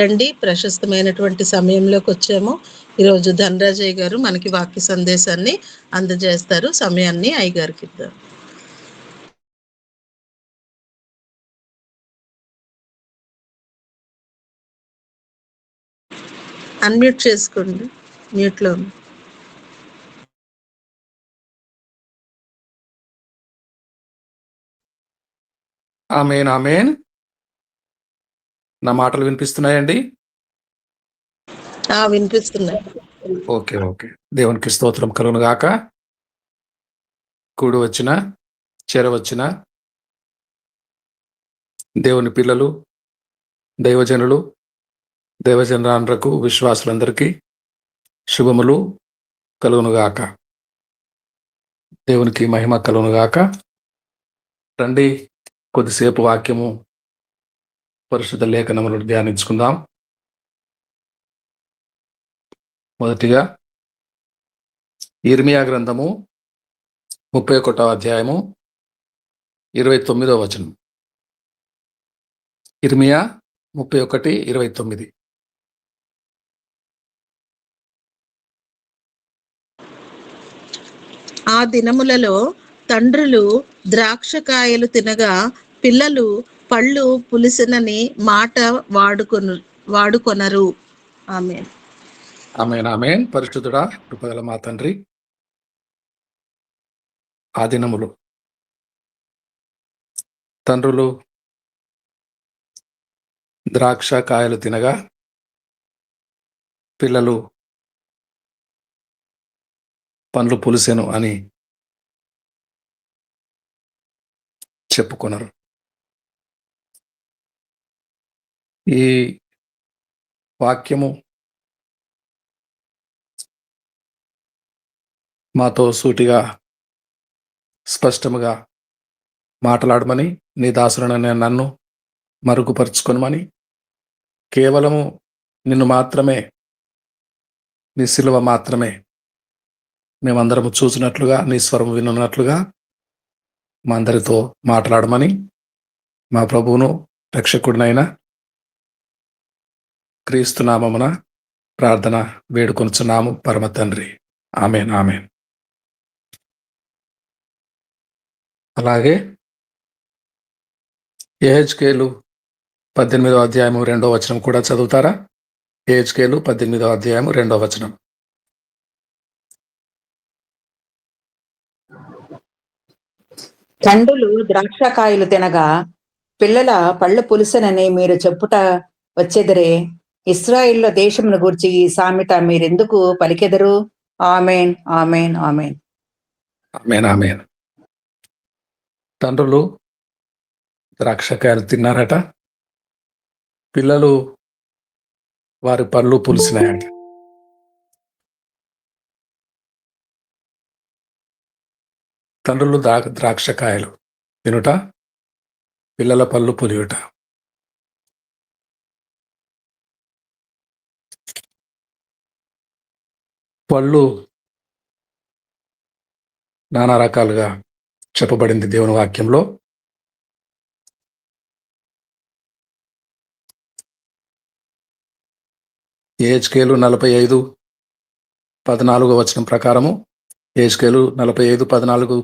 రండి, ప్రశస్తమైనటువంటి సమయంలోకి వచ్చాము. ఈరోజు ధనరాజయ్య గారు మనకి వాక్య సందేశాన్ని అందజేస్తారు. సమయాన్ని అయ్యగారికి ఇద్దాం. అన్మ్యూట్ చేసుకోండి, మ్యూట్లో ఉంది. ఆమేన్ ఆమేన్. నా మాటలు వినిపిస్తున్నాయండి? వినిపిస్తున్నాయి. Okay okay. దేవునికి స్తోత్రం కలుగును గాక. కూడి వచ్చిన చేరవచ్చిన దేవుని పిల్లలు, దైవజనులు, దైవజనులకు, విశ్వాసులందరికీ శుభములు కలుగును గాక. దేవునికి మహిమ కలుగును గాక. రండి, కొద్దిసేపు వాక్యము పరిశుద్ధ లేఖనములను ధ్యానించుకుందాం. మొదటిగా ఇర్మియా గ్రంథము 31వ అధ్యాయము 29వ వచనం. ఇర్మియా 31:29. ఆ దినములలో తండ్రులు ద్రాక్షకాయలు తినగా పిల్లలు పళ్ళు పులిసినని మాట వాడుకొనరు. ఆమేన్ ఆమేన్ ఆమేన్. పరిశుద్ధుడా, కృపగల మా తండ్రి, ఆ దినములు తండ్రులు ద్రాక్ష కాయలు తినగా పిల్లలు పండ్లు పులిసెను అని చెప్పుకొనరు. ఈ వాక్యము మాతో సూటిగా స్పష్టముగా మాట్లాడమని, నీ దాసుడైన నన్ను మరుగుపరుచుకొనమని, కేవలము నిన్ను మాత్రమే, నీ సిలువ మాత్రమే మేమందరము చూసినట్లుగా, నీ స్వరం వినున్నట్లుగా మా అందరితో మాట్లాడమని మా ప్రభువును రక్షకుడినైన క్రీస్తు నామమున ప్రార్థన వేడుకొనుచున్నాము పరమ తండ్రి. ఆమేన్ ఆమేన్. అలాగే యెహెజ్కేలు 18వ అధ్యాయము 2వ వచనం కూడా చదువుతారా? యెహెజ్కేలు 18వ అధ్యాయము 2వ వచనం. తండ్రులు ద్రాక్షకాయలు తినగా పిల్లల పళ్ళు పులుసనని మీరు చెప్పుట వచ్చెదరే. ఇశ్రాయేలు దేశమును గూర్చి ఈ సామెత మీరెందుకు పలికెదరు? ఆమేన్ ఆమేన్ ఆమేన్. ఆమేన్ ఆమేన్. తండ్రులు ద్రాక్షకాయలు తిన్నారట, పిల్లలు వారి పళ్ళు పులిసినాయట. తండ్రులు ద్రాక్షకాయలు తినుట, పిల్లల పళ్ళు పులియుట. పళ్ళు నానా రకాలుగా చెప్పబడింది దేవుని వాక్యంలో. యెహెజ్కేలు 45:14 వచనం ప్రకారము, యెహెజ్కేలు 45:14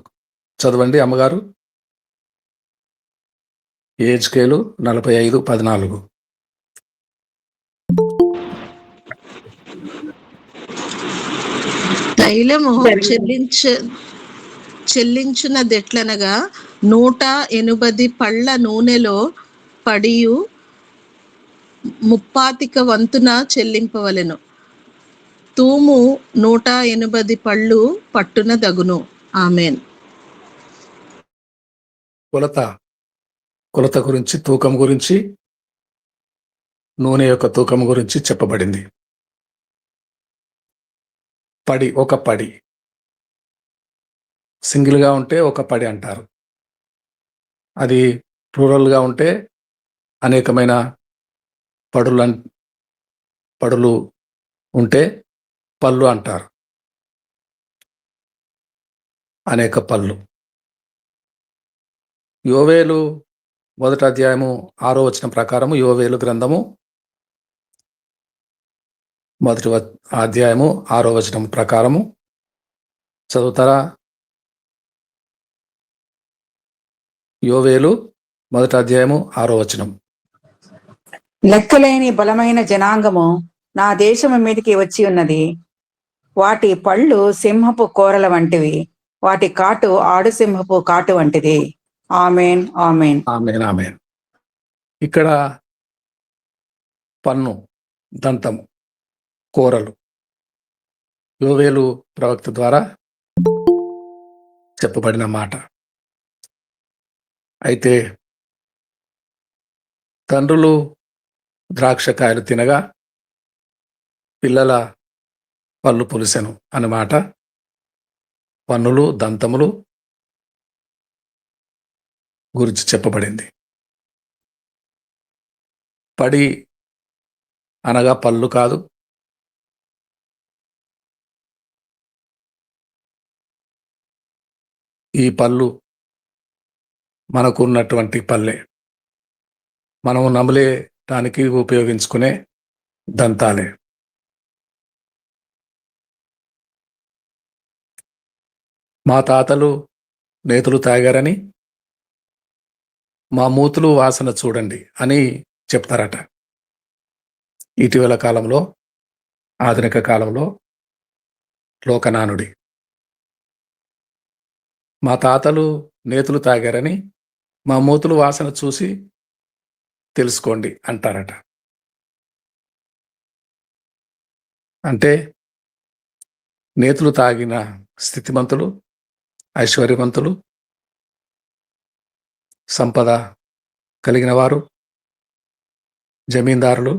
చదవండి అమ్మగారు. యెహెజ్కేలు 45:14. తైలము చెల్లించునదెట్లనగా 180 పళ్ళ నూనెలో పడియు 30 వంతున చెల్లింపవలెను. తూము 180 పళ్ళు పట్టున దగును. ఆమేన్. కొలత గురించి, తూకం గురించి, నూనె యొక్క తూకం గురించి చెప్పబడింది. పడి, ఒక పడి, సింగిల్గా ఉంటే ఒక పడి అంటారు. అది ప్లూరల్గా ఉంటే అనేకమైన పడులు ఉంటే పళ్ళు అంటారు. అనేక పళ్ళు. యోవేలు 1వ అధ్యాయము 6వ వచనం ప్రకారము, యోవేలు గ్రంథము మొదటి అధ్యాయము 6వ వచనం ప్రకారము చదువుతారా? యోవేలు మొదటి అధ్యాయము 6వ వచనం. లెక్కలేని బలమైన జనాంగము నా దేశము మీదికి వచ్చి ఉన్నది. వాటి పళ్ళు సింహపు కోరల వంటివి, వాటి కాటు ఆడు సింహపు కాటు వంటిది. Amen, amen. Amen, amen. ఇక్కడ పన్ను, దంతము, కోరలు యోవేలు ప్రవక్త ద్వారా చెప్పబడిన మాట. అయితే తండ్రులు ద్రాక్షకాయలు తినగా పిల్లల పళ్ళు పులిసెను అన్నమాట. పన్నులు, దంతములు గురించి చెప్పబడింది. పడి అనగా పళ్ళు కాదు, ఈ పళ్ళు మనకు ఉన్నటువంటి పల్లె, మనము నమలేటానికి ఉపయోగించుకునే దంతాలే. మా తాతలు నేతులు తాగారని మా మూతులు వాసన చూడండి అని చెప్తారట. ఇటీవల కాలంలో, ఆధునిక కాలంలో లోకనానుడి. మా తాతలు నేతులు తాగారని మా మూతులు వాసన చూసి తెలుసుకోండి అంటారట. అంటే నేతులు తాగిన స్థితిమంతులు, ఐశ్వర్యవంతులు, సంపద కలిగిన వారు, జమీందారులు,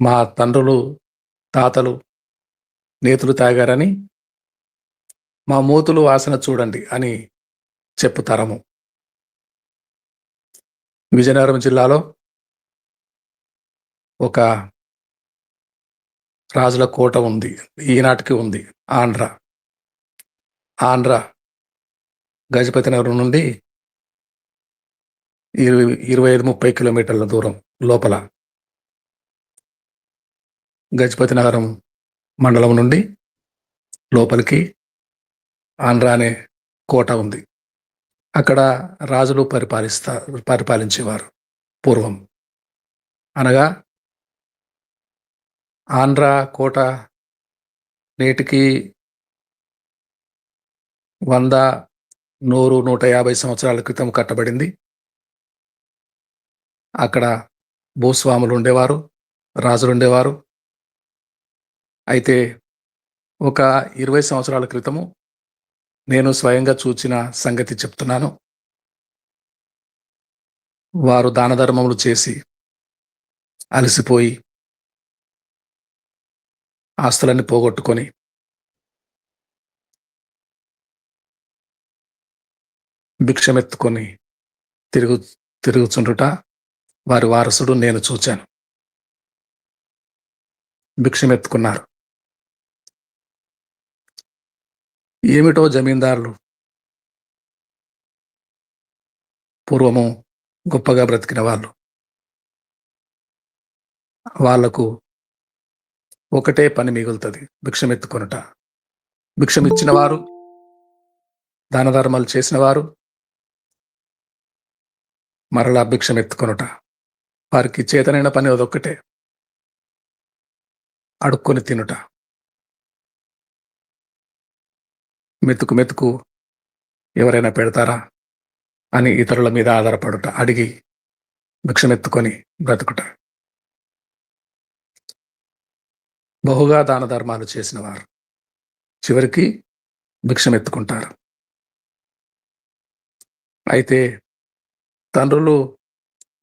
మా తండ్రులు తాతలు నేతులు తాగారని మా మూతులు వాసన చూడండి అని చెప్పుతరము. విజయనగరం జిల్లాలో ఒక రాజుల కోట ఉంది, ఈనాటికి ఉంది. ఆంధ్ర గజపతి నగరం నుండి 25-30 కిలోమీటర్ల దూరం లోపల గజపతి నగరం మండలం నుండి లోపలికి ఆంధ్ర అనే కోట ఉంది. అక్కడ రాజులు పరిపాలించేవారు పూర్వం. అనగా ఆంధ్ర కోట నేటికి 100, 100, 150 సంవత్సరాల క్రితం కట్టబడింది. అక్కడ భూస్వాములు ఉండేవారు, రాజులు ఉండేవారు. అయితే ఒక 20 సంవత్సరాల క్రితము నేను స్వయంగా చూచిన సంగతి చెప్తున్నాను. వారు దాన ధర్మములు చేసి అలసిపోయి ఆస్తులన్నీ పోగొట్టుకొని భిక్షమెత్తుకొని తిరుగుచుండుట వారి వారసుడు నేను చూచాను. భిక్షమెత్తుకున్నారు. ఏమిటో జమీందారులు పూర్వము గొప్పగా బ్రతికిన వాళ్ళు, వాళ్లకు ఒకటే పని మిగులుతుంది, భిక్షమెత్తుకొనుట. భిక్షమిచ్చిన వారు, దాన ధర్మాలు చేసిన వారు మరలా భిక్షమెత్తుకొనుట. వారికి చేతనైన పని అదొక్కటే, అడుక్కొని తినుట. మెతుకు ఎవరైనా పెడతారా అని ఇతరుల మీద ఆధారపడుట, అడిగి భిక్షమెత్తుకొని బ్రతుకుట. బహుగా దాన ధర్మాలు చేసిన వారు చివరికి భిక్షమెత్తుకుంటారు. అయితే తండ్రులు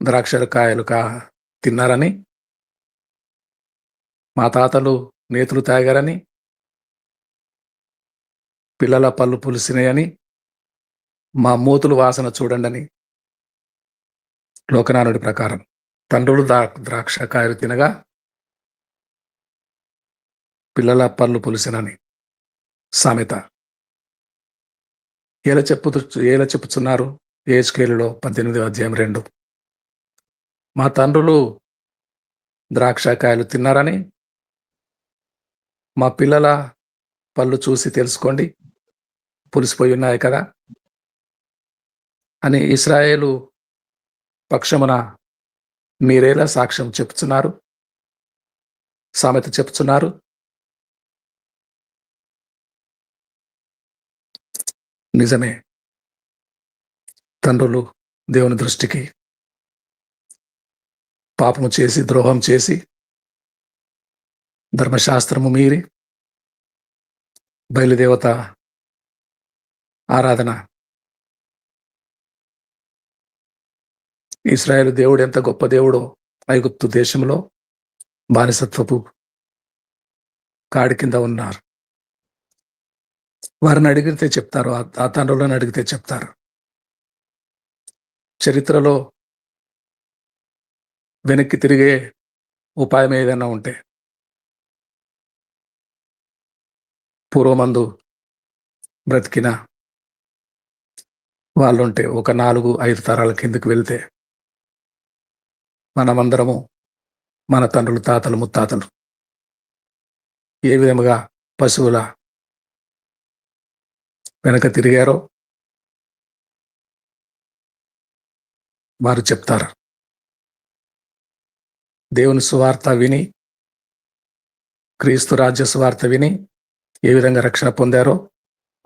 ద్రాక్షల కాయలు తిన్నారని, మా తాతలు నేతులు తాగారని, పిల్లల పళ్ళు పులిసినాయని, మా మూతులు వాసన చూడండి లోకనానుడి ప్రకారం తండ్రులు ద్రాక్ష కాయలు తినగా పిల్లల పళ్ళు పులిసినని సామెత ఎలా చెప్పుచున్నారు? యెహెజ్కేలులో 18వ అధ్యాయం 2. మా తండ్రులు ద్రాక్షకాయలు తిన్నారని మా పిల్లల పళ్ళు చూసి తెలుసుకోండి, పులిసిపోయి ఉన్నాయి కదా అని ఇశ్రాయేలు పక్షమున మీరేలా సాక్ష్యం చెప్తున్నారు, సామెత చెప్తున్నారు? నిజమే, తండ్రులు దేవుని దృష్టికి పాపము చేసి, ద్రోహం చేసి, ధర్మశాస్త్రము మీరి, బయలుదేవత ఆరాధన, ఇశ్రాయేలు దేవుడు ఎంత గొప్ప దేవుడో ఐగుప్తు దేశంలో బానిసత్వపు కాడి కింద ఉన్నారు. వారిని అడిగితే చెప్తారు, ఆ తండ్రులను అడిగితే చెప్తారు. చరిత్రలో వెనక్కి తిరిగే ఉపాయం ఏదైనా ఉంటే పూర్వమందు బ్రతికిన వాళ్ళుంటే ఒక 4-5 తరాల కిందకి వెళ్తే మనమందరము మన తండ్రులు, తాతలు, ముత్తాతలు ఏ విధముగా పశువుల వెనక తిరిగారో వారు చెప్తారు. దేవుని సువార్త విని, క్రీస్తు రాజ్య సువార్త విని ఏ విధంగా రక్షణ పొందారో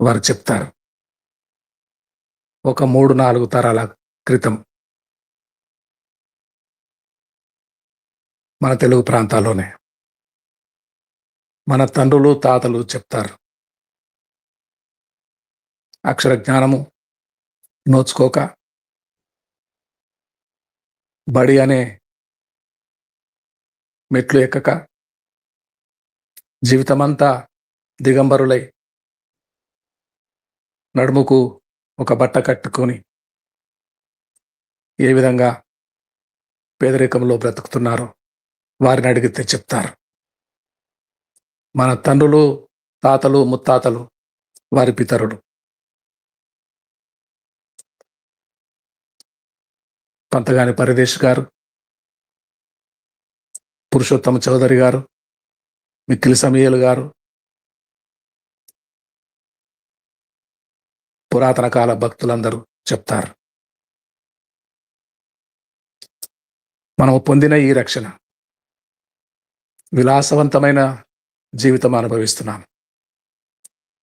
వారు చెప్తారు. ఒక 3-4 తరాల క్రితం మన తెలుగు ప్రాంతాల్లోనే మన తండ్రులు, తాతలు చెప్తారు. అక్షర జ్ఞానము నోచుకోక, బడి అనే మెట్లు ఎక్కక, జీవితమంతా దిగంబరులై నడుముకు ఒక బట్ట కట్టుకొని ఏ విధంగా పేదరికంలో బ్రతుకుతున్నారో వారిని అడిగితే చెప్తారు. మన తండ్రులు, తాతలు, ముత్తాతలు, వారి పితరులు పంతగాని పరదేశ్ గారు, పురుషోత్తమ చౌదరి గారు, మిక్కిలి సమీయలు గారు, పురాతన కాల భక్తులందరూ చెప్తారు. మనము పొందిన ఈ రక్షణ, విలాసవంతమైన జీవితం అనుభవిస్తున్నాం.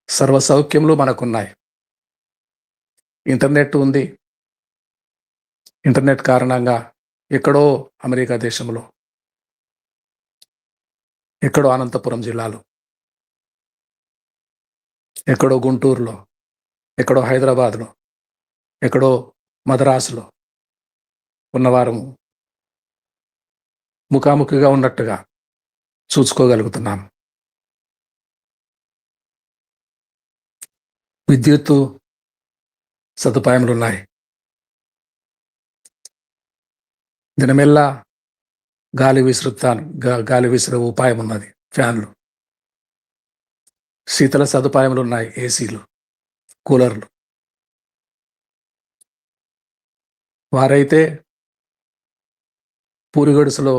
సర్వ సౌఖ్యములు మనకున్నాయి. ఇంటర్నెట్ ఉంది. ఇంటర్నెట్ కారణంగా ఎక్కడో అమెరికా దేశంలో, ఎక్కడో అనంతపురం జిల్లాలో, ఎక్కడో గుంటూరులో, ఎక్కడో హైదరాబాద్లో, ఎక్కడో మద్రాసులో ఉన్నవారు ముఖాముఖిగా ఉన్నట్టుగా చూసుకోగలుగుతున్నాం. విద్యుత్తు సదుపాయములు ఉన్నాయి. దినమెల్లా గాలి విసిరే ఉపాయం ఉన్నది. ఫ్యాన్లు, శీతల సదుపాయములు ఉన్నాయి. ఏసీలు, కూలర్లు. వారైతే పూరిగొడుసులో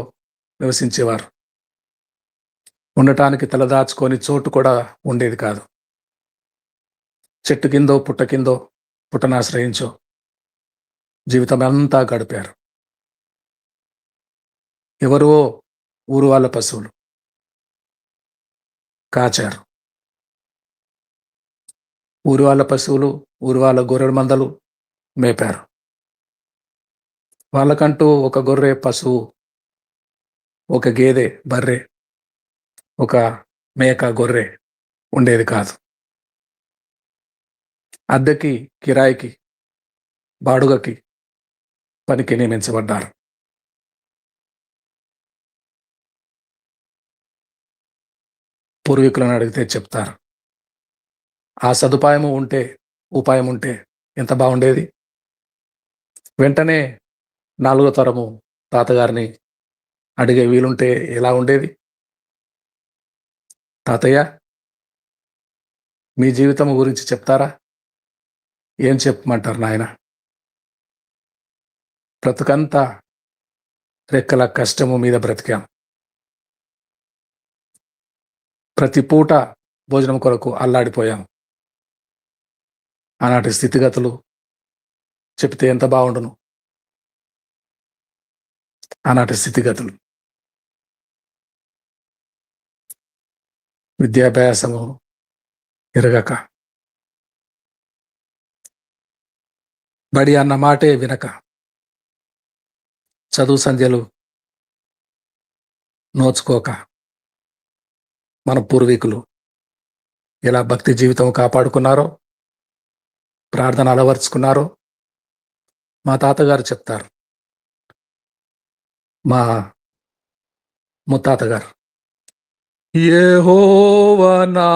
నివసించేవారు. ఉండటానికి తలదాచుకొని చోటు కూడా ఉండేది కాదు. చెట్టు కిందో, పుట్ట కిందో, పుట్టనాశ్రయించో జీవితం అంతా గడిపారు. ఎవరో ఊరు వాళ్ళ పశువులు కాచారు. ఊరి వాళ్ళ పశువులు, ఊరి వాళ్ళ గొర్రెల మందలు మేపారు. వాళ్ళకంటూ ఒక గొర్రె, పశువు, ఒక గేదె, బర్రె, ఒక మేక, గొర్రె ఉండేది కాదు. అద్దెకి, కిరాయికి, బాడుగకి పనికి నియమించబడ్డారు. పూర్వీకులను అడిగితే చెప్తారు. ఆ సదుపాయము ఉంటే, ఉపాయం ఉంటే ఎంత బాగుండేది. వెంటనే 4వ తరము తాతగారిని అడిగే వీలుంటే ఎలా ఉండేది. తాతయ్య, మీ జీవితం గురించి చెప్తారా? ఏం చెప్పమంటారు నాయన? బ్రతుకంతా రెక్కల కష్టము మీద బ్రతికాం. ప్రతి పూట భోజనం కొరకు అల్లాడిపోయాం. ఆనాటి స్థితిగతులు చెప్తే ఎంత బాగుండును. ఆనాటి స్థితిగతులు, విద్యాభ్యాసము ఎరగక, బడి అన్న మాటే వినక, చదువు సంధ్యలు నోచుకోక, మన పూర్వీకులు ఎలా భక్తి జీవితం కాపాడుకున్నారో, ప్రార్థన అలవర్చుకున్నారో మా తాతగారు చెప్తారు. మా ముత్తాతగారు, యెహోవా నా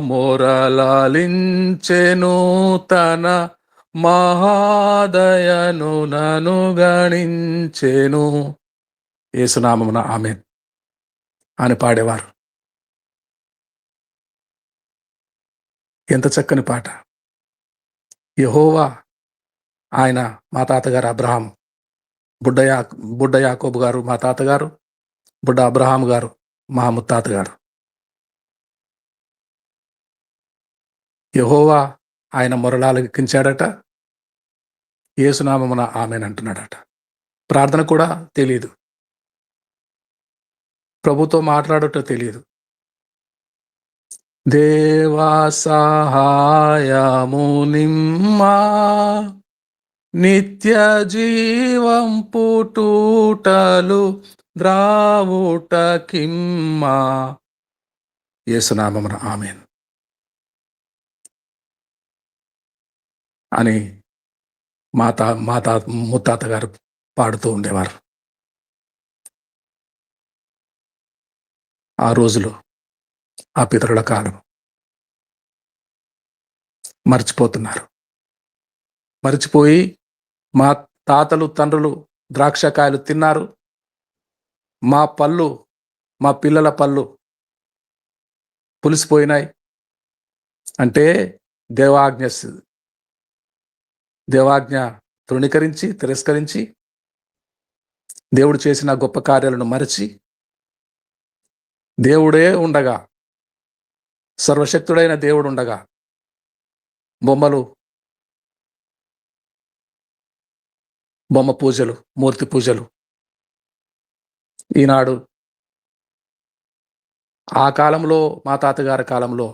మొరలాలించెను, తన మహాదయను నను గణించెను, యేసునామమున ఆమేన్ అని పాడేవారు. ఎంత చక్కని పాట. యెహోవా, ఆయన మా తాతగారు అబ్రహాం, బుడ్డ యాకోబు గారు మా తాతగారు, బుడ్డ అబ్రహాం గారు మా ముత్తాతగారు. యెహోవా ఆయన మొరలాలకించాడట, యేసునామమున ఆమేన్ అంటున్నాడట. ప్రార్థన కూడా తెలియదు, ప్రభుతో మాట్లాడటం తెలియదు. దేవా సహాయము నిమ్మా, నిత్య జీవం పుటూటలు ద్రావుట కిమ్మా, యేసునామమున ఆమేన్ అని ముత్తాత గారు పాడుతూ ఉండేవారు. ఆ రోజులు, ఆ పితరుల కాలం మర్చిపోతున్నారు. మర్చిపోయి మా తాతలు తండ్రులు ద్రాక్షకాయలు తిన్నారు, మా పిల్లల పళ్ళు పులిసిపోయినాయి అంటే దేవాజ్ఞ తిరస్కరించి దేవుడు చేసిన గొప్ప కార్యాలను మరచి, దేవుడే ఉండగా, సర్వశక్తుడైన దేవుడు ఉండగా బొమ్మ పూజలు, మూర్తి పూజలు. ఈనాడు ఆ కాలంలో, మా తాతగారి కాలంలో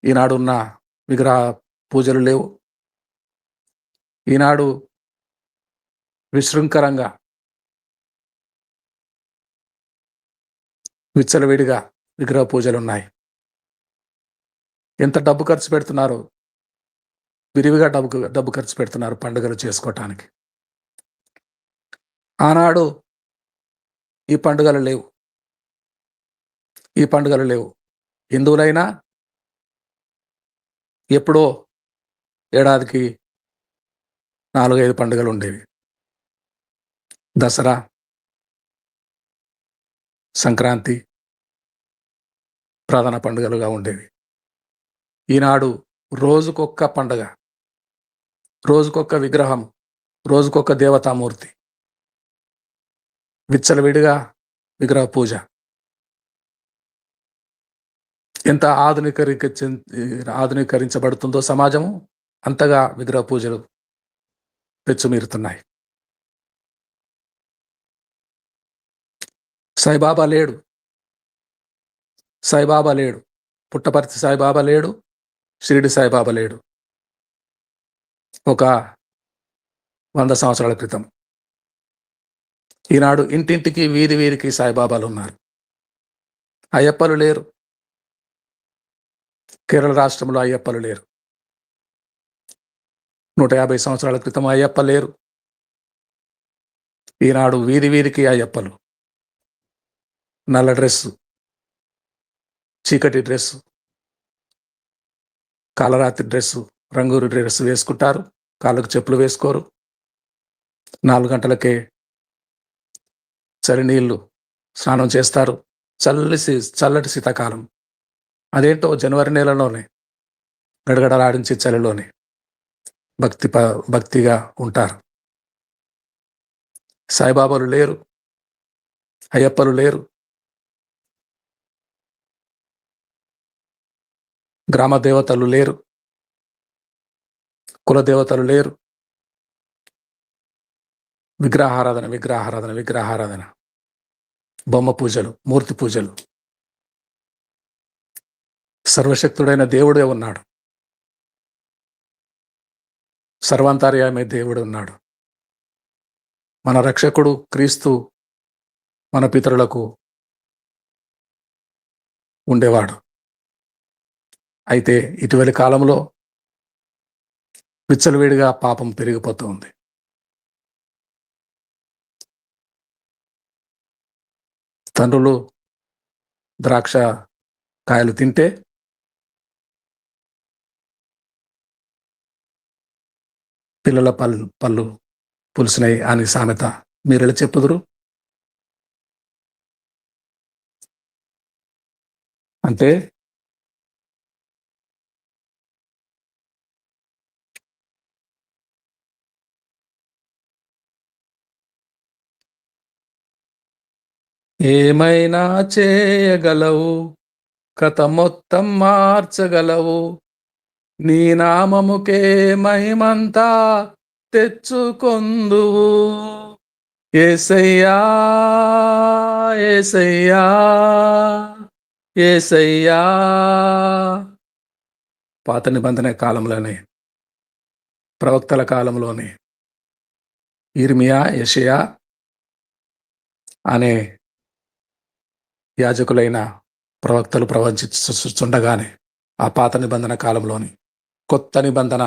ఈనాడు ఉన్న విగ్రహ పూజలు లేవు. ఈనాడు విశృంఖలంగా, విచ్చలవిడిగా విగ్రహ పూజలు ఉన్నాయి. ఎంత డబ్బు ఖర్చు పెడుతున్నారు, విరివిగా డబ్బు ఖర్చు పెడుతున్నారు పండుగలు చేసుకోవటానికి. ఆనాడు ఈ పండుగలు లేవు. హిందువులైనా ఎప్పుడో ఏడాదికి 4-5 పండుగలు ఉండేవి. దసరా, సంక్రాంతి ప్రధాన పండుగలుగా ఉండేవి. ఈనాడు రోజుకొక్క పండుగ, రోజుకొక్క విగ్రహం, రోజుకొక్క దేవతామూర్తి, విచ్చలవిడిగా విగ్రహ పూజ. ఎంత ఆధునీకరించబడుతుందో సమాజము, అంతగా విగ్రహ పూజలు పెచ్చుమీరుతున్నాయి. సాయిబాబా లేడు, పుట్టపర్తి సాయిబాబా లేడు, షిరిడి సాయిబాబా లేడు. ఒక 100 సంవత్సరాల క్రితం. ఈనాడు ఇంటింటికి, వీధికి సాయిబాబాలు ఉన్నారు. అయ్యప్పలు లేరు. కేరళ రాష్ట్రంలో అయ్యప్పలు లేరు. 150 సంవత్సరాల క్రితం అయ్యప్ప లేరు. ఈనాడు వీధికి అయ్యప్పలు. నల్ల డ్రెస్సు, చీకటి డ్రెస్సు, కాలరాత్రి డ్రెస్సు, రంగూరి డ్రెస్సు వేసుకుంటారు. కాళ్ళకు చెప్పులు వేసుకోరు. 4 గంటలకే చలి నీళ్లు స్నానం చేస్తారు. చల్లటి శీతాకాలం. అదేంటో జనవరి నెలలోనే గడగడలాడించే చలిలోనే భక్తిగా ఉంటారు. సాయిబాబాలు లేరు, అయ్యప్పలు లేరు. గ్రామ దేవతలు లేరు, కుల దేవతలు లేరు. విగ్రహారాధన విగ్రహారాధన విగ్రహారాధన, బొమ్మ పూజలు, మూర్తి పూజలు. సర్వశక్తుడైన దేవుడే ఉన్నాడు, సర్వాంతర్యామి దేవుడు ఉన్నాడు. మన రక్షకుడు క్రీస్తు మన పితరులకు ఉండేవాడు. అయితే ఇటీవలి కాలంలో విచ్చలవిడిగా పాపం పెరిగిపోతూ ఉంది. తండ్రులు ద్రాక్ష కాయలు తింటే పిల్లల పళ్ళు పులిసినాయి అని సామెత మీరెలా చెప్పుదురు? అంటే ఏమైనా చేయగలవు, కథ మొత్తం మార్చగలవు, నీ నామముకే మహిమంతా తెచ్చుకొందువు. యేసయ్యా యేసయ్యా యేసయ్యా. పాత నిబంధన కాలంలోనే, ప్రవక్తల కాలంలోనే ఇర్మియా, యెషయా అనే యాజకులైన ప్రవక్తలు ప్రవచించుచుండగానే ఆ పాత నిబంధన కాలంలోని కొత్త నిబంధన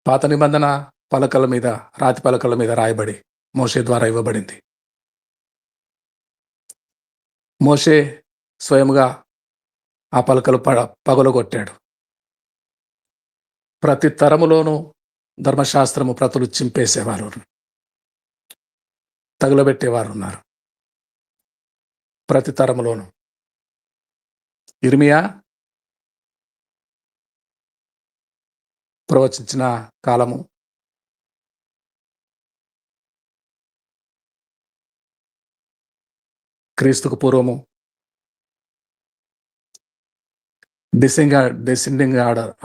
పాత నిబంధన పలకల మీద, రాతి పలకల మీద రాయబడి మోషే ద్వారా ఇవ్వబడింది. మోషే స్వయంగా ఆ పలకలు పగలగొట్టాడు. ప్రతి తరములోనూ ధర్మశాస్త్రము ప్రతులు చింపేసేవారు, తగులబెట్టేవారు ఉన్నారు. ప్రతి తరములోను. ఇర్మియా ప్రవచించిన కాలము క్రీస్తుకు పూర్వము డిసెండింగ్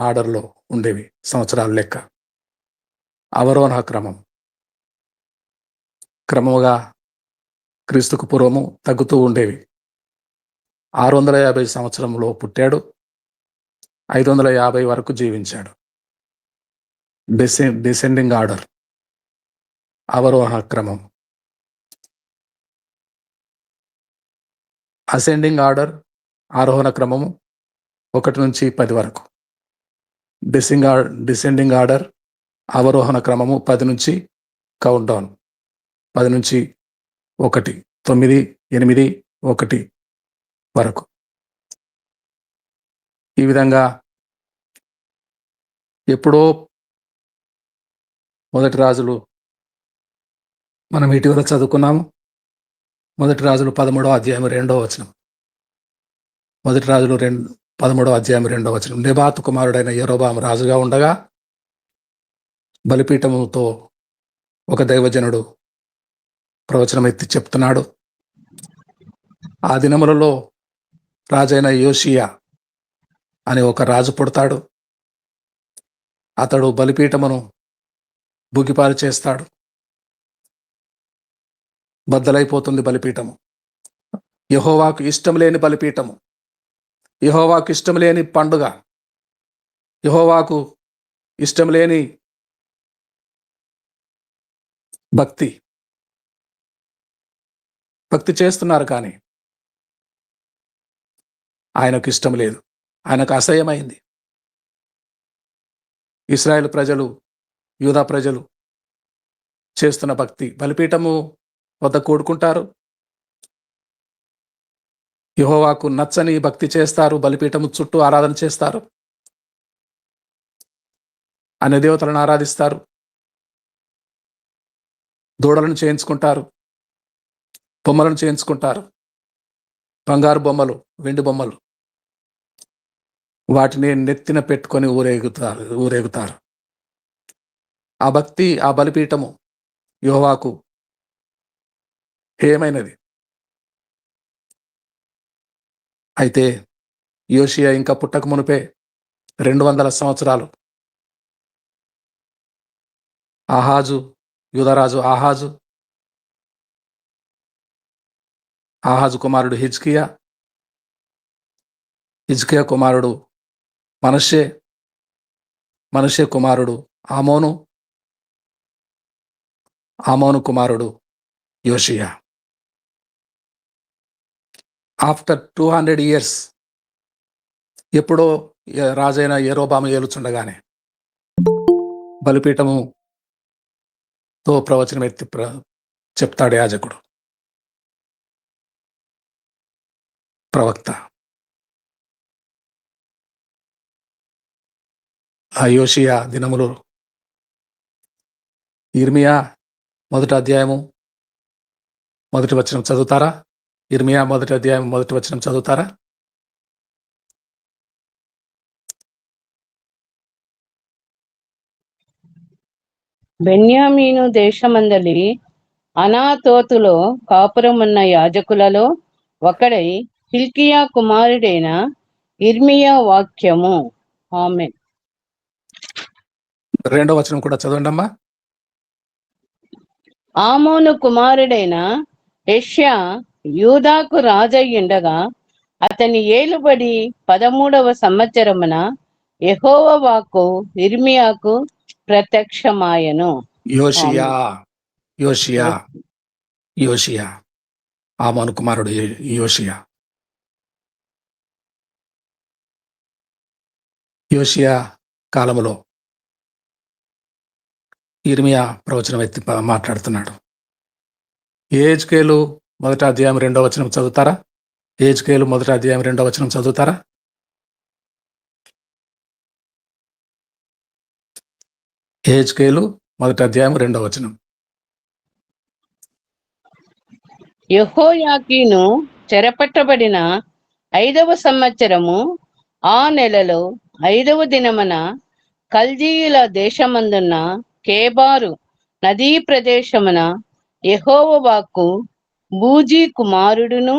ఆర్డర్లో ఉండేవి సంవత్సరాల లెక్క. అవరోహణ క్రమముగా క్రీస్తుకు పూర్వము తగ్గుతూ ఉండేవి. 650 సంవత్సరంలో పుట్టాడు, 550 వరకు జీవించాడు. డిసెండింగ్ ఆర్డర్, అవరోహణ క్రమం. అసెండింగ్ ఆర్డర్, ఆరోహణ క్రమము 1 నుంచి 10 వరకు. డిసెండింగ్ ఆర్డర్, అవరోహణ క్రమము 10 నుంచి కౌంట్ డౌన్, 10 నుంచి 1, 9, 8, 1 వరకు. ఈ విధంగా ఎప్పుడో మొదటి రాజులు మనం ఇటీవల చదువుకున్నాము. మొదటి రాజులు 13వ అధ్యాయం 2వ వచనం. మొదటి రాజులు 13వ అధ్యాయం 2వ వచనం. నెబాతు కుమారుడైన యెరోబాము రాజుగా ఉండగా బలిపీఠముతో ఒక దైవజనుడు ప్రవచనం ఎత్తి చెప్తున్నాడు. ఆ దినములలో రాజైన యోషియా అనే ఒక రాజు పుడతాడు. అతడు బలిపీఠమును బుగ్గిపాలు చేస్తాడు. బద్దలైపోతుంది బలిపీఠము. యెహోవాకు ఇష్టం లేని బలిపీఠము, యెహోవాకు ఇష్టం లేని పండుగ, యెహోవాకు ఇష్టం లేని భక్తి చేస్తున్నారు. కానీ ఆయనకు ఇష్టం లేదు, ఆయనకు అసహ్యమైంది. ఇశ్రాయేలు ప్రజలు, యూదా ప్రజలు చేస్తున్న భక్తి, బలిపీఠము వద్ద కూడుకుంటారు, యెహోవాకు నచ్చని భక్తి చేస్తారు, బలిపీఠము చుట్టూ ఆరాధన చేస్తారు, అన్య దేవతలను ఆరాధిస్తారు, దూడలను చేయించుకుంటారు, బొమ్మలను చేయించుకుంటారు, బంగారు బొమ్మలు, వెండి బొమ్మలు, వాటిని నెత్తిన పెట్టుకొని ఊరేగుతారు. ఆ భక్తి, ఆ బలిపీఠము యెహోవాకు హేయమైనది. అయితే యోషియా ఇంకా పుట్టక మునిపే 200 సంవత్సరాలు యూదరాజు ఆహాజు కుమారుడు హిజ్కియా కుమారుడు మనష్షే కుమారుడు ఆమోను కుమారుడు యోషియా. ఆఫ్టర్ 200 ఇయర్స్ ఎప్పుడో రాజైన యెరోబాము ఏలుచుండగానే బలిపీఠముతో ప్రవచనం ఎత్తి చెప్తాడు యాజకుడు, ప్రవక్త. ఆ యోషియా దినములు ఇర్మియా మొదటి అధ్యాయము మొదటి వచనం చదువుతారా? ఇర్మియా మొదటి అధ్యాయం మొదటి వచనం చదువుతారా? బెన్యామీను దేశమందలి అనాతోతులో కాపురమున్న యాజకులలో ఒకడై హిల్కియా కుమారుడైన ఇర్మియా వాక్యము. ఆమేన్. 2వ వచనం కూడా చదవండి అమ్మా. ఆమోను కుమారుడైన యెష్యా యూదాకు రాజయ్యుండగా అతని ఏలుబడి 13వ సంవత్సరమున యెహోవా వాక్కు ఇర్మియాకు ప్రత్యక్షమాయెను. యోషియా ఆమోను కుమారుడు యోషియా కాలములో ఇర్మియా ప్రవచనం ఎత్తి మాట్లాడుతున్నాడు. యెహెజ్కేలు మొదటి అధ్యాయం 2వ వచనం చదువుతారా? యెహెజ్కేలు మొదటి అధ్యాయం 2వ వచనం చదువుతారా? యెహెజ్కేలు మొదటి అధ్యాయం 2వ వచనం. యెహోయాకీను చెరపట్టబడిన 5వ సంవత్సరము ఆ నెలలో 5వ దినమున కల్దీయుల దేశమందున్న కేబారు నదీ ప్రదేశమున యెహోవా వాక్కు బూజీ కుమారుడును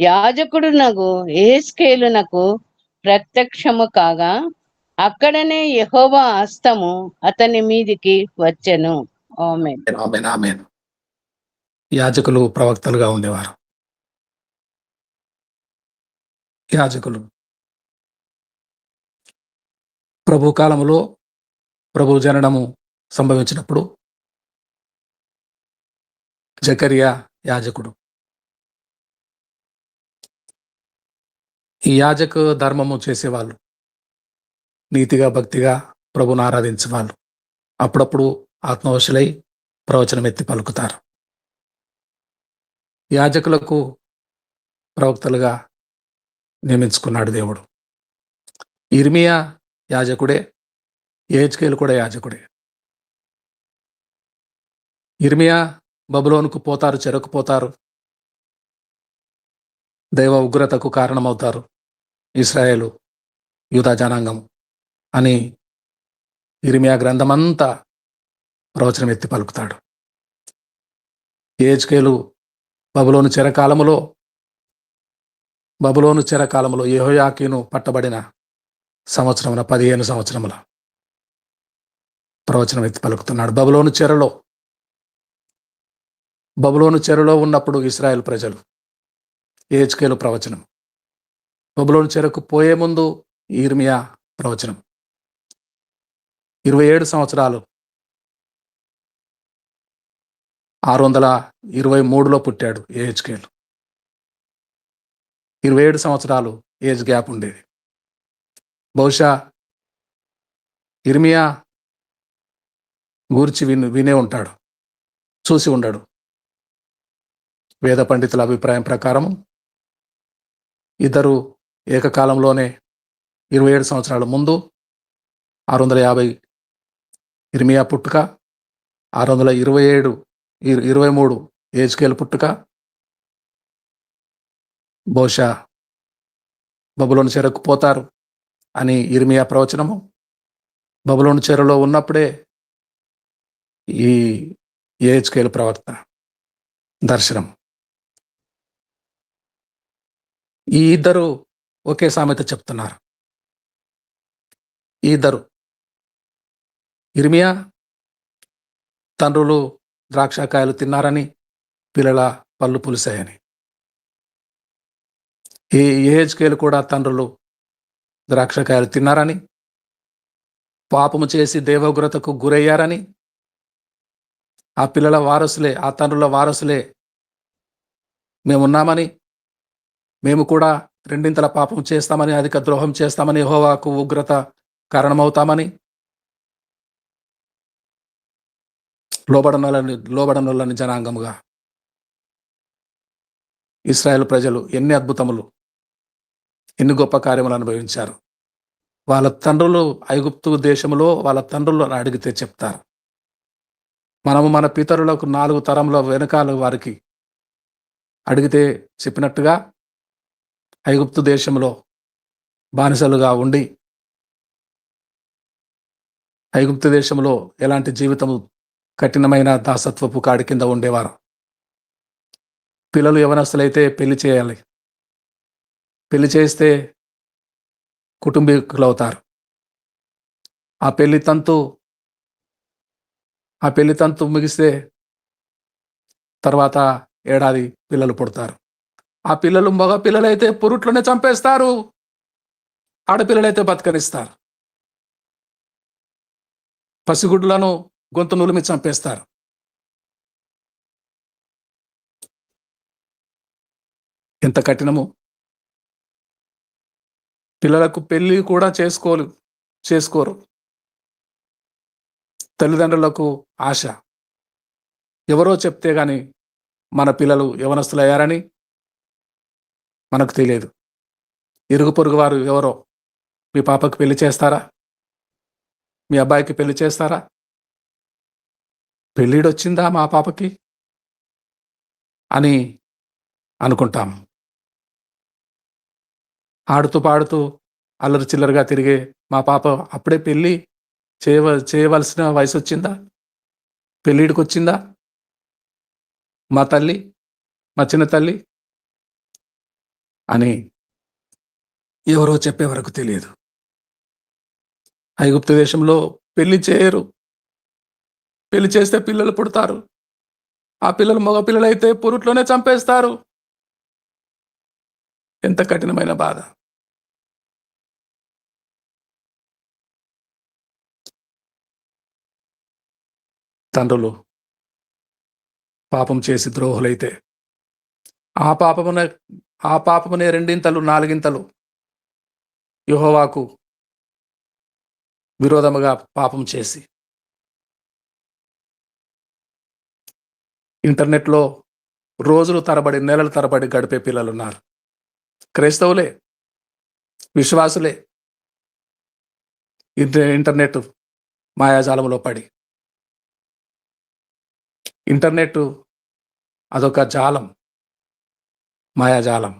యాజకుడునగు యెహెజ్కేలునకు ప్రత్యక్షము కాగా అక్కడనే యెహోవా హస్తము అతని మీదికి వచ్చెను. ఆమేన్. యాజకులు ప్రవక్తలుగా ఉండేవారు. యాజకులు ప్రభు కాలములో ప్రభు జననము సంభవించినప్పుడు జకరియా యాజకుడు. ఈ యాజక ధర్మము చేసేవాళ్ళు, నీతిగా భక్తిగా ప్రభుని ఆరాధించేవాళ్ళు అప్పుడప్పుడు ఆత్మవశులై ప్రవచనం ఎత్తి పలుకుతారు. యాజకులకు ప్రవక్తలుగా నియమించుకున్నాడు దేవుడు. ఇర్మియా యాజకుడే, యెహెజ్కేలు కూడా యాజకుడే. ఇర్మియా బబులోనుకు పోతారు, చెరకుపోతారు, దైవ ఉగ్రతకు కారణమవుతారు ఇశ్రాయేలు యూదా జనాంగం అని ఇర్మియా గ్రంథమంతా ప్రవచనం ఎత్తి పలుకుతాడు. యెహెజ్కేలు బబులోను చెరకాలములో యెహోయాకీను పట్టబడిన సంవత్సరమున 15 సంవత్సరముల ప్రవచనం ఎత్తి పలుకుతున్నాడు. బబులోను చెరలో ఉన్నప్పుడు ఇశ్రాయేల్ ప్రజలు, యెహెజ్కేలు ప్రవచనం. బబులోను చెరకు పోయే ముందు ఇర్మియా ప్రవచనం. 27 సంవత్సరాలు 623లో పుట్టాడు యెహెజ్కేలు. 27 సంవత్సరాలు ఏజ్ గ్యాప్ ఉండేది. బహుశా ఇర్మియా గూర్చి వినే ఉంటాడు, చూసి ఉండడు. వేద పండితుల అభిప్రాయం ప్రకారం ఇద్దరు ఏకకాలంలోనే 27 సంవత్సరాల ముందు 650 ఇర్మియా పుట్టుక, 623 యెహెజ్కేలు పుట్టుక. బహుశా బబులోను చెరకు పోతారు అని ఇర్మియా ప్రవచనము. బబులోను చెరలో ఉన్నప్పుడే ఈ యెహెజ్కేలు ప్రవక్త దర్శనం. ఈ ఇద్దరు ఒకే సామెత చెప్తున్నారు. ఈ ఇద్దరు, ఇర్మియా తండ్రులు ద్రాక్షకాయలు తిన్నారని, పిల్లల పళ్ళు పులిసాయని. ఈ యెహెజ్కేలు కూడా తండ్రులు ద్రాక్షకాయలు తిన్నారని, పాపము చేసి దేవోగ్రతకు గురయ్యారని, ఆ పిల్లల వారసులే, ఆ తండ్రుల వారసులే మేమున్నామని, మేము కూడా రెండింతల పాపం చేస్తామని, అధిక ద్రోహం చేస్తామని, యెహోవాకు ఉగ్రత కారణమవుతామని, లోబడనొల్లని జనాంగముగా ఇశ్రాయేలు ప్రజలు ఎన్ని అద్భుతములు, ఎన్ని గొప్ప కార్యములు అనుభవించారు. వాళ్ళ తండ్రులు ఐగుప్తు దేశంలో వాళ్ళ తండ్రులు అడిగితే చెప్తారు. మనము మన పితరులకు 4 తరముల వెనకాల వారికి అడిగితే చెప్పినట్టుగా ఐగుప్తు దేశంలో బానిసలుగా ఉండి, ఐగుప్తు దేశంలో ఎలాంటి జీవితము, కఠినమైన దాసత్వపు కాడి కింద ఉండేవారు. పిల్లలు యవనస్తులైతే పెళ్లి చేయాలి. పెళ్లి చేస్తే కుటుంబీకులు అవుతారు. ఆ పెళ్లి తంతు ముగిస్తే తర్వాత ఏడాది పిల్లలు పుడతారు. ఆ పిల్లలు మగ పిల్లలైతే పురుట్లోనే చంపేస్తారు, ఆడపిల్లలైతే బతకనిస్తారు. పసిగుడ్లను గొంతు నులిమి చంపేస్తారు. ఎంత కఠినము! పిల్లలకు పెళ్లి కూడా చేసుకోరు. తల్లిదండ్రులకు ఆశ, ఎవరో చెప్తే గాని మన పిల్లలు యవనస్తులయ్యారని మనకు తెలియదు. ఇరుగు పొరుగు వారు ఎవరో, మీ పాపకి పెళ్లి చేస్తారా, మీ అబ్బాయికి పెళ్లి చేస్తారా, పెళ్ళిడొచ్చిందా మా పాపకి అని అనుకుంటాం. ఆడుతూ పాడుతూ అల్లరి చిల్లరగా తిరిగే మా పాప అప్పుడే పెళ్ళి చేయవలసిన వయసు వచ్చిందా, పెళ్ళిడికి వచ్చిందా మా తల్లి, మా చిన్న తల్లి అని ఎవరో చెప్పే వరకు తెలియదు. ఐగుప్తు దేశంలో పెళ్లి చేయరు. పెళ్లి చేస్తే పిల్లలు పుడతారు. ఆ పిల్లలు మగ పిల్లలైతే పురుట్లోనే చంపేస్తారు. ఎంత కఠినమైన బాధ! తండ్రులు పాపం చేసి ద్రోహులైతే ఆ పాపమునే 2 4 యెహోవాకు విరోధముగా పాపం చేసి ఇంటర్నెట్లో రోజులు తరబడి, నెలల తరబడి గడిపే పిల్లలున్నారు. క్రైస్తవులే, విశ్వాసులే, ఇంటర్నెట్ మాయాజాలంలో పడి. ఇంటర్నెట్ అదొక జాలం, మాయాజాలం.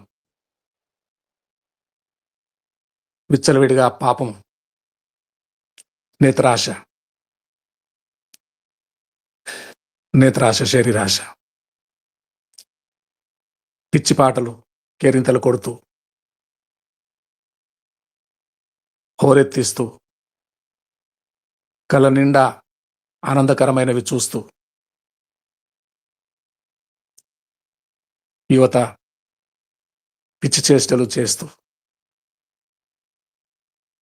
విచ్చలవిడిగా పాపం, నేత్రాశ, శరీరాశ, పిచ్చి పాటలు, కేరింతలు కొడుతూ, హోరెత్తిస్తూ, కళ్ళ నిండా ఆనందకరమైనవి చూస్తూ యువత పిచ్చి చేష్టలు చేస్తూ,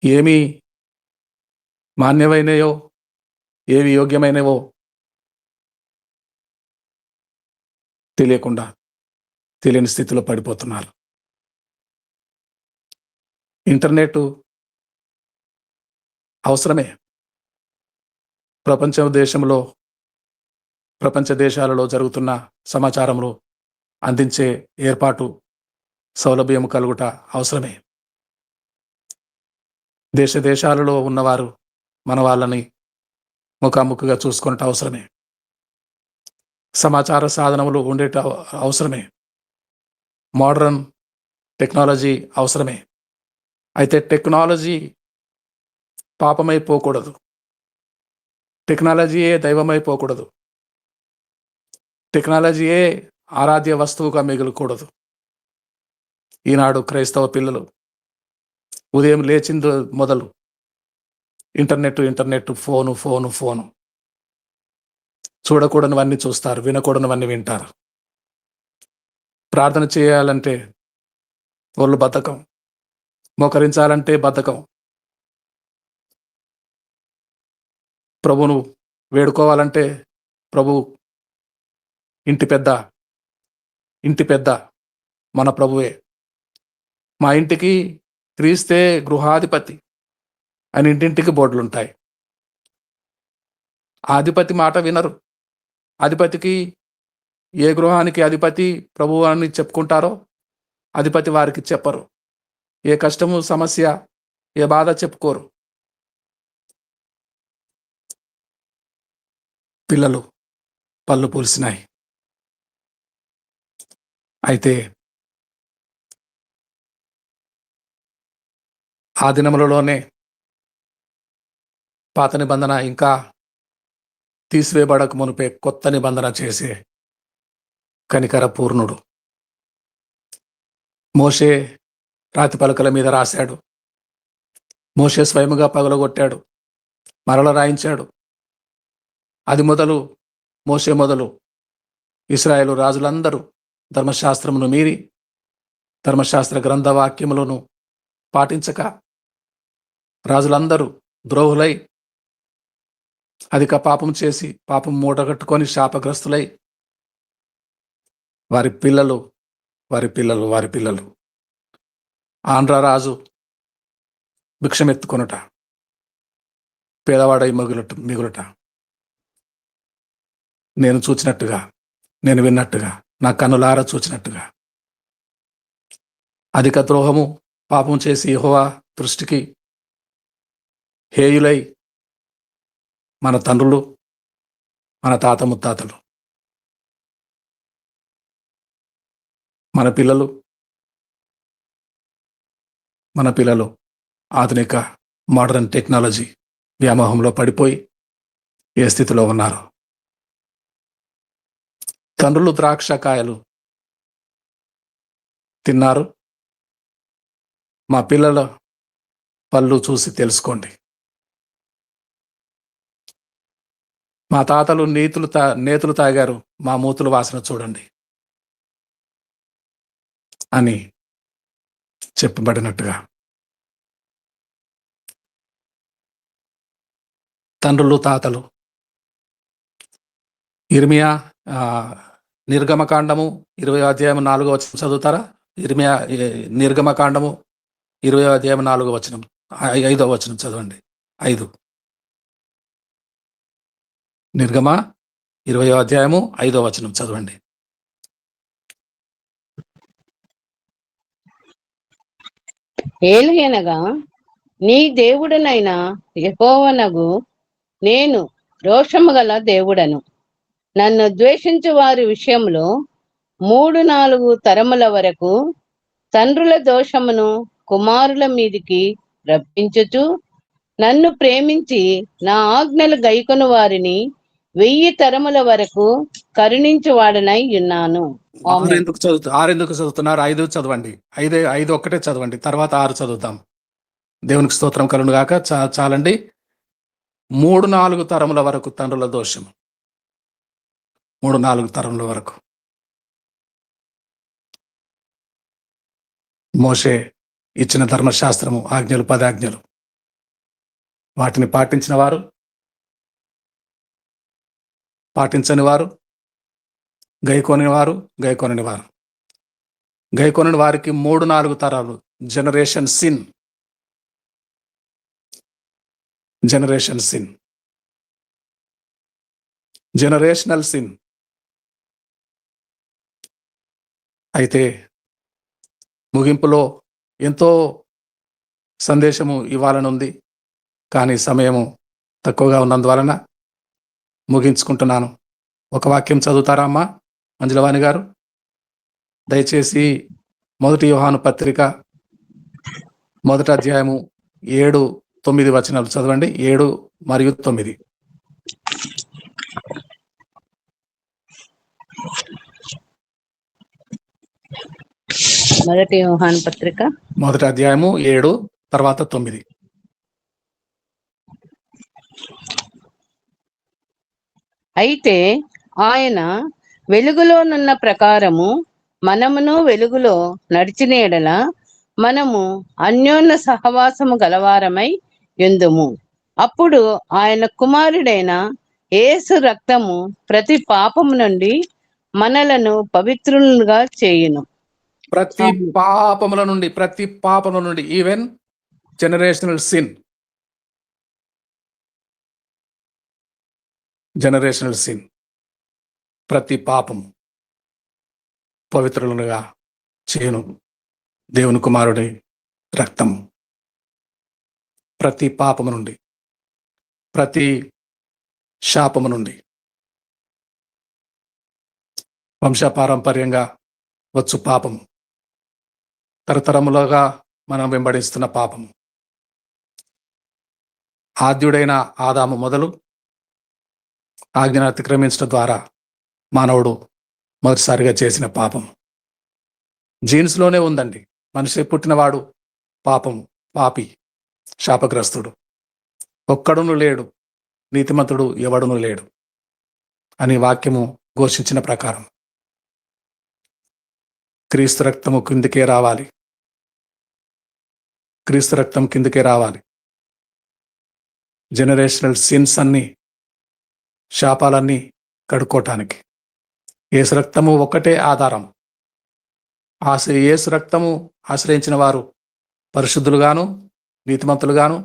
ఏమి మాన్యమైనయో, ఏవి యోగ్యమైనవో తెలియని స్థితిలో పడిపోతున్నారు. ఇంటర్నెట్ అవసరమే. ప్రపంచ దేశాలలో జరుగుతున్న సమాచారములు అందించే ఏర్పాటు, సౌలభ్యం కలుగుట అవసరమే. దేశాలలో ఉన్నవారు మన వాళ్ళని ముఖాముఖిగా చూసుకున్నట్టు అవసరమే. సమాచార సాధనములు ఉండేట అవసరమే. మోడర్న్ టెక్నాలజీ అవసరమే. అయితే టెక్నాలజీ పాపమైపోకూడదు. టెక్నాలజీయే దైవమైపోకూడదు. టెక్నాలజీయే ఆరాధ్య వస్తువుగా మిగలకూడదు. ఈనాడు క్రైస్తవ పిల్లలు ఉదయం లేచింది మొదలు ఇంటర్నెట్, ఫోను. చూడకూడనివన్నీ చూస్తారు, వినకూడనివన్నీ వింటారు. ప్రార్థన చేయాలంటే వాళ్ళు బద్ధకం, మోకరించాలంటే బద్ధకం, ప్రభువును వేడుకోవాలంటే ప్రభు ఇంటి పెద్ద మన ప్రభువే. మా ఇంటికి క్రీస్తే గృహాధిపతి అని ఇంటింటికి బోర్డులుంటాయి. ఆ అధిపతి మాట వినరు. అధిపతికి ఏ గృహానికి అధిపతి ప్రభువు అని చెప్పుకుంటారో అధిపతి వారికి చెప్పరు. ఏ కష్టము, సమస్య, ఏ బాధ చెప్పుకోరు. పిల్లలు పళ్ళు పూల్సినాయి. అయితే ఆ దినములలోనే పాత నిబంధన ఇంకా తీసివేయబడక మునిపే కొత్త నిబంధన చేసే కనికర పూర్ణుడు మోషే రాతి పలకల మీద రాశాడు. మోషే స్వయముగా పగలగొట్టాడు, మరల రాయించాడు. అది మొదలు మోషే మొదలు ఇశ్రాయేలు రాజులందరూ ధర్మశాస్త్రమును మీరి ధర్మశాస్త్ర గ్రంథ వాక్యములను పాటించక రాజులందరూ ద్రోహులై అధిక పాపం చేసి పాపం మూటగట్టుకొని శాపగ్రస్తులై వారి పిల్లలు ఆంధ్రరాజు భిక్షమెత్తుకొనుట, పేదవాడై మిగులుట నేను చూచినట్టుగా, నేను విన్నట్టుగా, నా కన్నులారా చూచినట్టుగా అధిక ద్రోహము పాపం చేసి యెహోవా దృష్టికి హేయులై మన తండ్రులు, మన తాత ముత్తాతలు, మన పిల్లలు ఆధునిక మోడర్న్ టెక్నాలజీ వ్యామోహంలో పడిపోయి ఏ స్థితిలో ఉన్నారు. తండ్రులు ద్రాక్ష కాయలు తిన్నారు, మా పిల్లల పళ్ళు చూసి తెలుసుకోండి. మా తాతలు నేతులు తాగారు, మా మూతుల వాసన చూడండి అని చెప్పబడినట్టుగా తండ్రులు తాతలు. ఇర్మియా నిర్గమకాండము 20వ అధ్యాయం 4వ వచనం చదువుతారా? ఇర్మియా నిర్గమకాండము 20వ అధ్యాయం 4వ వచనం, 5వ వచనం చదవండి. 5 నిర్గమ 20వ అధ్యాయము 5వ వచనం చదవండి. ఏలయనగా నీ దేవుడనైన యెహోవానగు నేను రోషము గల దేవుడను. నన్ను ద్వేషించు వారి విషయంలో 3-4 తరముల వరకు తండ్రుల దోషమును కుమారుల మీదికి రప్పించుచు, నన్ను ప్రేమించి నా ఆజ్ఞలు గైకొను వారిని 1000 తరముల వరకు కరుణించువాడనై ఉన్నాను. 6 ఎందుకు చదువుతున్నారు? 5 చదవండి. 5 ఒక్కటే చదవండి, తర్వాత 6 చదువుతాం. దేవునికి స్తోత్రం కలుగును గాక. చాలండి. 3-4 తరముల వరకు తండ్రుల దోషం, 3-4 తరముల వరకు. మోషే ఇచ్చిన ధర్మశాస్త్రము, ఆజ్ఞలు, 10 ఆజ్ఞలు, వాటిని పాటించిన వారు, పాటించని వారు, గైకొనని వారికి 3-4 తరాలు జనరేషనల్ సిన్. అయితే ముగింపులో ఎంతో సందేశము ఇవ్వాలనుంది, కానీ సమయము తక్కువగా ఉన్నందువలన ముగించుకుంటున్నాను. ఒక వాక్యం చదువుతారా అమ్మా మంజులవాణి గారు? దయచేసి 1 యోహాను పత్రిక 1వ అధ్యాయము 7-9 వచనాలు చదవండి. 7 మరియు 9. మొదటి యోహాను పత్రిక మొదటి అధ్యాయము 7 తర్వాత 9. అయితే ఆయన వెలుగులోనున్న ప్రకారము మనమును వెలుగులో నడిచిన ఎడల మనము అన్యోన్య సహవాసము గలవారమై యుందుము. అప్పుడు ఆయన కుమారుడైన యేసు రక్తము ప్రతి పాపము నుండి మనలను పవిత్రులుగా చేయును. ప్రతి పాపముల నుండి ఈవెన్ జనరేషనల్ సిన్, ప్రతి పాపము పవిత్రులుగా చేయును దేవుని కుమారుడి రక్తము. ప్రతి పాపము నుండి, ప్రతి శాపము నుండి, వంశపారంపర్యంగా వచ్చు పాపము, తరతరములుగా మనం వెంబడిస్తున్న పాపము, ఆద్యుడైన ఆదాము మొదలు ఆజ్ఞను అతిక్రమించడం ద్వారా మానవుడు మొదటిసారిగా చేసిన పాపం జీన్స్లోనే ఉందండి. మనిషి పుట్టినవాడు పాపము, పాపి, శాపగ్రస్తుడు, ఒక్కడును లేడు, నీతిమంతుడు ఎవడును లేడు అని వాక్యము ఘోషించిన ప్రకారం క్రీస్తు రక్తము కిందికే రావాలి. క్రీస్తు రక్తం కిందికే రావాలి. జనరేషనల్ సిన్స్ అన్ని, శాపాలన్నీ కడుక్కోవటానికి యేసు రక్తము ఒక్కటే ఆధారం. యేసు రక్తము ఆశ్రయించిన వారు పరిశుద్ధులుగాను, నీతిమంతులుగాను,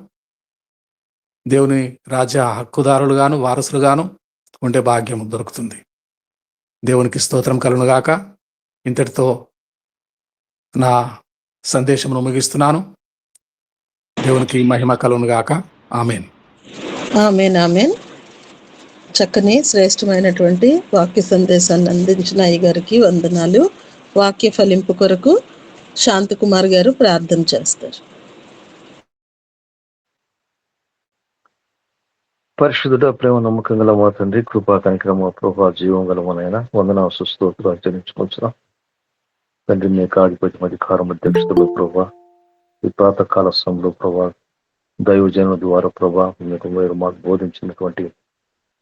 దేవుని రాజ్య హక్కుదారులుగాను, వారసులుగాను ఉండే భాగ్యం దొరుకుతుంది. దేవునికి స్తోత్రం కలుగునుగాక. ఇంతటితో నా సందేశమును ముగిస్తున్నాను. దేవునికి మహిమ కలుగునుగాక. ఆమేన్. ఆమేన్. ఆమేన్. చక్కని శ్రేష్టమైనటువంటి వాక్య సందేశాన్ని అందించిన అయ్యగారికి వందనాలు. వాక్య ఫలింపు కొరకు శాంతకుమార్ గారు ప్రార్థన చేస్తారు. పరిశుద్ధుడ, ప్రేమ నమ్మకం గల మా తండ్రి, కృపా కనికరమ ప్రభా, జీవం గల మనైనా వందనాలు స్తుతులు ఆచరించుకుంటున్నాం తండ్రి. మీ కాడిపతి అధికారం అధ్యక్షుడు ప్రభా, ఈ ప్రాతకాల సమయంలో ప్రభా, దైవజనుల ద్వారా ప్రభా మీరు మాకు బోధించినటువంటి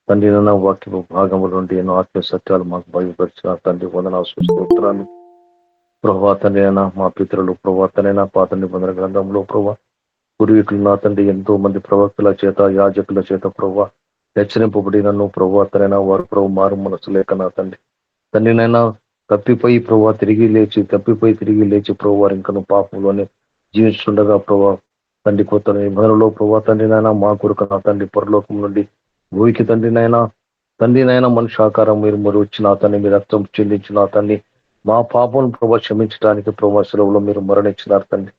తండ్రి వాక్య భాగముల నుండి ఎన్నో ఆత్మీయ సత్యాలు మాకు బయలుపరిచిన తండ్రి వందనాలు స్తుతులు ప్రభా. తండ్రి అయినా మా పితరులు ప్రభా, తనైనా పాత నిబంధన గ్రంథంలో ప్రభా పూర్వీకులు నా తండ్రి ఎంతో మంది ప్రవక్తల చేత, యాజకుల చేత ప్రభా హెచ్చరింపబడినను ప్రభా, తనైనా వారు ప్రభు మారు మనసు లేక నా తండ్రి తండ్రినైనా తప్పిపోయి తిరిగి లేచి ప్రభు వారు ఇంకను పాపంలోనే జీవిస్తుండగా ప్రభా తండ్రి కొత్త నిబంధనలో ప్రభా తండ్రినైనా మా కొరకు నా తండ్రి పరలోకం నుండి భూమికి తండ్రినైనా మనిషి ఆకారం మీరు వచ్చి నా తండ్రి మీ రక్తం చెల్లించి నా తండ్రి మా పాపం ప్రభా క్షమించడానికి ప్రభా సెలవులో మీరు మరణించినారు తండ్రి.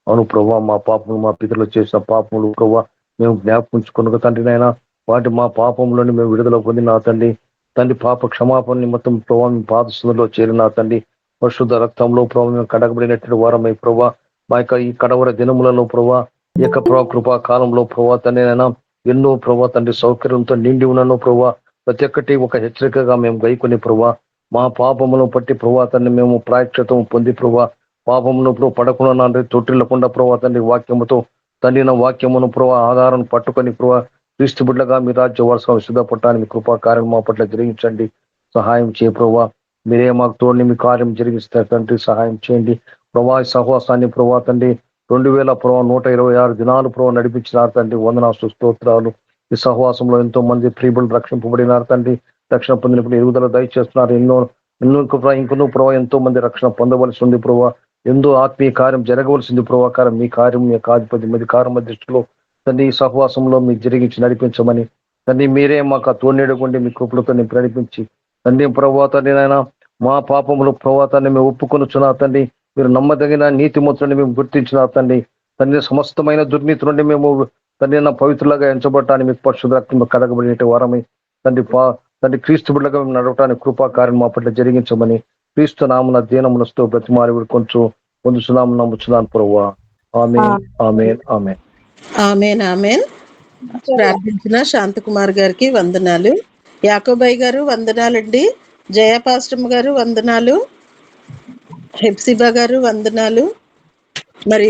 అవును ప్రభా, మా పాపములు, మా పితరులు చేసిన పాపములు ప్రభా మేము జ్ఞాపకించుకున్న తండ్రినైనా వాటి మా పాపంలోని మేము విడుదల పొంది నా తండ్రి పాప క్షమాపణ నిమిత్తం ప్రభావ మేము పాదశులో చేరిన తండ్రి పరిశుద్ధ రక్తంలో ప్రభావ మేము కడగబడినట్టు వారమై ప్రభా మా యొక్క ఈ కడవర దినములలో ప్రభా ఈ యొక్క కృపా కాలంలో ప్రభా తండ్రినైనా ఎన్నో ప్రభా తండ్రి సౌకర్యంతో నిండి ఉన్నాను ప్రభా. ప్రతి ఒక్కటి ఒక హెచ్చరికగా మేము గైకొని ప్రభా మా పాపములను బట్టి ప్రభా తండ్రి మేము ప్రాయశ్చిత్తం పొంది ప్రభా పాపమును పడకుండా తొట్టిల్లకుండా ప్రభా తండ్రి వాక్యముతో తండ్రి వాక్యమును ప్రభా ఆధారం పట్టుకొని ప్రభా క్రీస్తు బిడ్డగా మీ రాజ్య వారసుగా సిద్ధపడటానికి కృపా కార్యం మా పట్ల జరిగించండి, సహాయం చేయ ప్రభా. మీరే మాకు తోడిని మీ కార్యం జరిగిస్తారు తండ్రి, సహాయం చేయండి ప్రభా. సహవాసాన్ని ప్రభా తండ్రి 2126 దినాలు ప్రభా నడిపించినారు తండ్రి, వందనాలు స్తోత్రాలు. ఈ సహవాసంలో ఎంతో మంది ప్రియబులు రక్షింపబడినారు తండ్రి, రక్షణ పొందినప్పుడు ఎదుగుదల దయచేస్తున్నారు. ఇంకొను ప్రభావ ఎంతో మంది రక్షణ పొందవలసి ఉంది ప్రభావ, ఎంతో ఆత్మీయ కార్యం జరగవలసింది ప్రభాకారం. మీ కార్యం మీ అధిపతి అధికారం దృష్టిలో తండ్రి ఈ సహవాసంలో మీకు జరిగించి నడిపించమని తండ్రి మీరే మాకు తోడేడుకోండి, మీ కృపలతో నేను నడిపించి తండ్రి ప్రభావ తండ్రినైనా మా పాపములు ప్రభాతాన్ని మేము ఒప్పుకొనుచున్నా తండ్రి. మీరు నమ్మదగిన నీతిమంతులని మేము గుర్తించిన తండ్రి సమస్తమైన దుర్నీతి నుండి మేము తండ్రి పవిత్రులుగా ఎంచబడటానికి మీకు పరిశుద్ధ రక్తం కడగబడిన వారమై తండ్రి క్రీస్తు బిడ్డగా మేము నడవటానికి కృపాకార్యం మా పట్ల జరిగించమని క్రీస్తు నామన దీనములతో బ్రతిమాలి కొంచెం పొందుతున్నాము నమ్ముచున్నాను ప్రభువా. ఆమేన్, ఆమేన్, ఆమేన్. ఆమేన్. ఆమేన్. ప్రార్థించిన శాంతకుమార్ గారికి వందనాలు. యాకోబాయ్ గారు వందనాలండి. జయ పాస్టమ్ గారు వందనాలు. హెప్సిబా గారు వందనాలు. మరి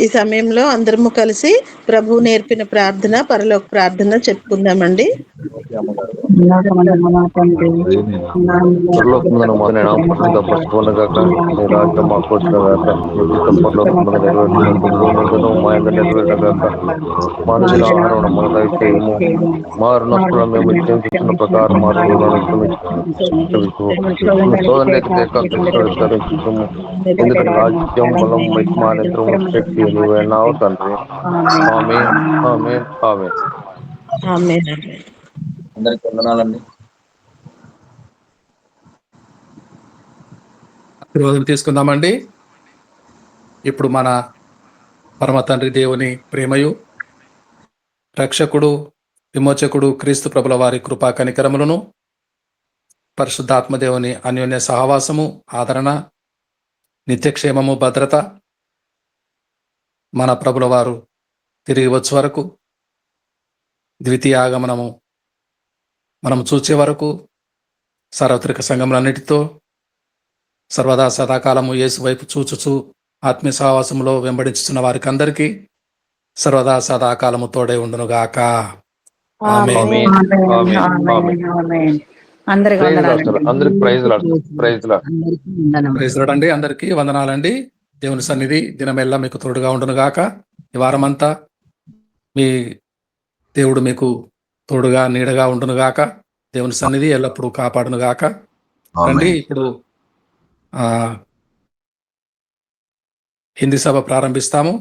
ఈ సమయంలో అందరము కలిసి ప్రభు నేర్పిన ప్రార్థన, పరలోక ప్రార్థన చెప్పుకుందామండి. పరలోకమందున మొదలైన పరిశుద్ధపరచుకొనగాక, నీ రాజ్యం మాకు వచ్చినగాక, నీ చిత్తం పరలోకమందు నెరవేర్చినట్టు భూమి మీదను మా యందు నెరవేరుగాక. మా అనుదిన ఆహారం మాకు దయచేయము. మా రుణస్తులను మేము క్షమించిన ప్రకారం మా రుణాలను క్షమించు. శోధనలోకి తేక కృష్ణుడు తరించుము. ఎందుకంటే రాజ్యం, బలం, మహిమ, నిద్రము, శక్తి నీవైనావు తండ్రి. ఆమేన్, ఆమేన్, ఆమేన్. ఆమేన్. అందరికి వందనాలండి. ఆశీర్వాదం తీసుకుందామండి. ఇప్పుడు మన పరమ తండ్రి దేవుని ప్రేమయు, రక్షకుడు, విమోచకుడు క్రీస్తు ప్రభుల వారి కృపా కనికరములను, పరిశుద్ధాత్మదేవుని అన్యోన్య సహవాసము, ఆదరణ, నిత్యక్షేమము, భద్రత మన ప్రభుల వారు తిరిగి వచ్చే వరకు, ద్వితీయ ఆగమనము మనం చూచే వరకు, సార్వత్రిక సంఘములన్నిటితో సర్వదా సదాకాలము యేసు వైపు చూచుచు ఆత్మీయ సహవాసములో వెంబడించుతున్న వారికి అందరికీ సర్వదా సదాకాలము తోడే ఉండునుగాక. ఆమేన్. ఆమేన్, ఆమేన్, ఆమేన్. అందరికి ప్రైజ్ లార్డ్ వందనాలు. సార్. అందరికి praise lord. Praise lord. Praise lord అండి. అందరికీ వందనాలండి. దేవుని సన్నిధి దినమెల్లా మీకు తోడుగా ఉండునుగాక. ఈ వారమంతా మీ దేవుడు మీకు తోడుగా నీడగా ఉండునుగాక. దేవుని సన్నిధి ఎల్లప్పుడూ కాపాడునుగాక. రండి, ఇప్పుడు హిందీ సభ ప్రారంభిస్తాము.